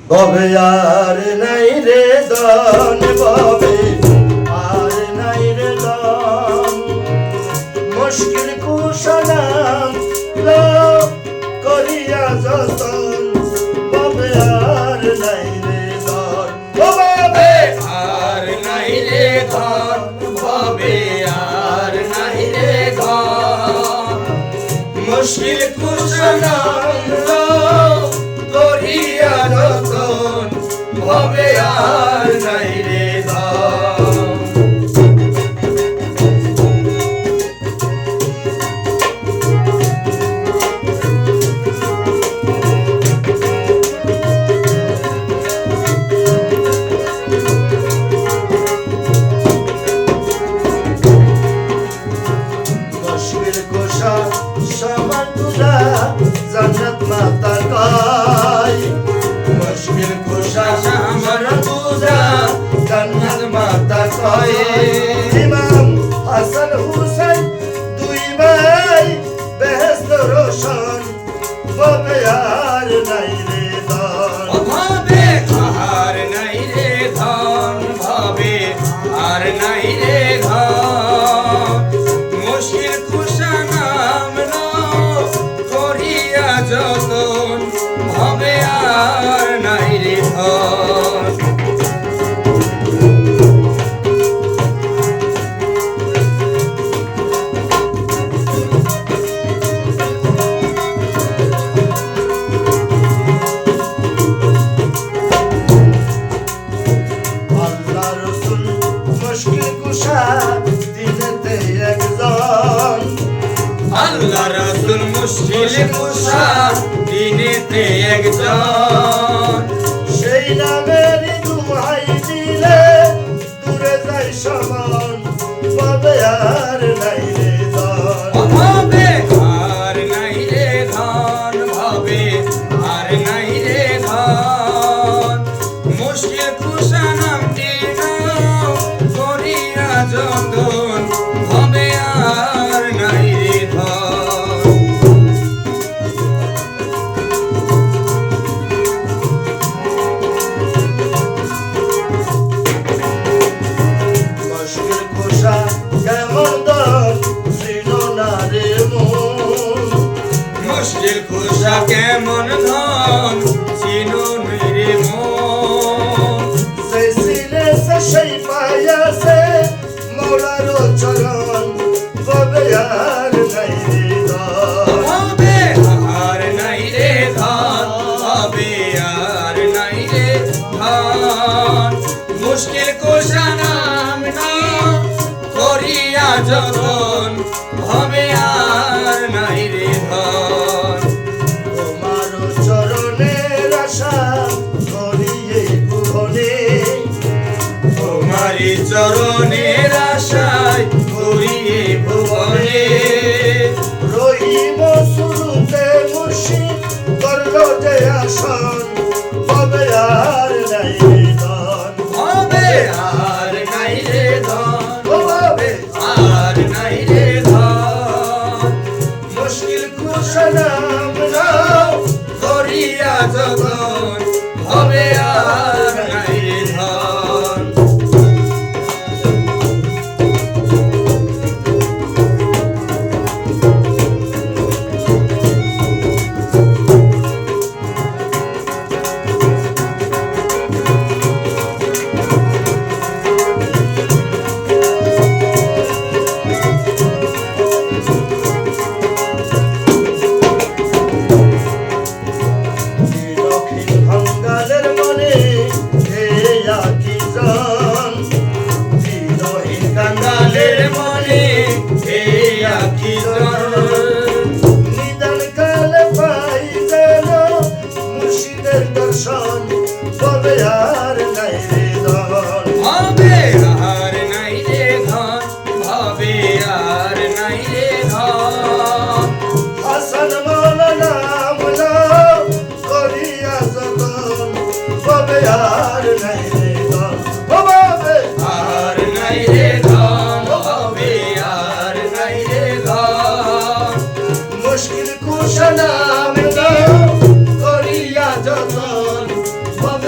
ববে আর নাই রে ধন, ববে আর নাই রে ধন। মুশকিল কুশনাম করিয়া যতন, ববে আর নাই রে ধন। ববে আর নাই রে ধন, ববে আর নাই রে ধন। মুশকিল কুশনাম করিয়া যতন, ববে আর নাই রে ধন। মুশকিল কুশা সমান তুলা জান্নাত মাতা কয়। মুশকিল কুশা সমান তুলা জান্নাত মাতা কয়। ইমাম হাসান হুসাইন দুই ভাই বেহেশত রোশন, ববে আর নাই রে ধন। ববে আর নাই রে ধন, ববে আর নাই রে ধন। মুশকিল কুশনাম করিয়া যতন, ববে আর নাই রে ধন। আল্লাহ রসুল মুশকিল কুশা দিনেতে একজন। আল্লাহ রাসূল মুশকিল কুশা দিনেতে একজন। সেই নামের দোহাই দিলে দূরে যায় সমান, ববে আর নাই রে ধন। ববে আর নাই রে ধন, ববে আর নাই রে ধন। মুশকিল কুশা নামটি করিয়া যতন, ববে আর নাই রে ধন। মুশকিল কুশা কেমন ধন চিনো না রে মন। মুশকিল কুশা কেমন ধন চিনো রে মন। সেই চিনেছে সেই পাইয়াছে মৌলার চরণ, ববে আর নাই রে ধন। ববে আর নাই রে ধন, ববে আর নাই রে ধন। মুশকিল কুশা নাম করিয়া যতন, ববে আর নাই রে ধন। তোমার চরণের আশা করিয়ে ভুবনে, তোমারি চরণের আশায় করিয়ে ভুবনে। রহিম শুরুতে মুর্শিদ করলো যে আসন, ববে আর নাই রে ধন। ববে আর নাই রে ধন, ববে আর নাই রে ধন। মুশকিল কুশনাম করিয়া যতন, ববে আর নাই রে ধন। দক্ষিণ ভাঙ্গালের মনে হেয়া কি জন। দিনহীন কাঙ্গালের মনে এই আকিজন। নিদান কালে পাই যেন মুর্শিদের দর্শন, ববে আর নাই রে ধন। ববে আর নাই রে ধন, ববে আর নাই রে ধন। হাসান মৌলানা আমলা করিয়া যতন, ববে আর নাই রে ধন। ববে আর নাই রে ধন, ববে আর নাই রে ধন। মুশকিল কুশনাম করিয়া যতন, ববে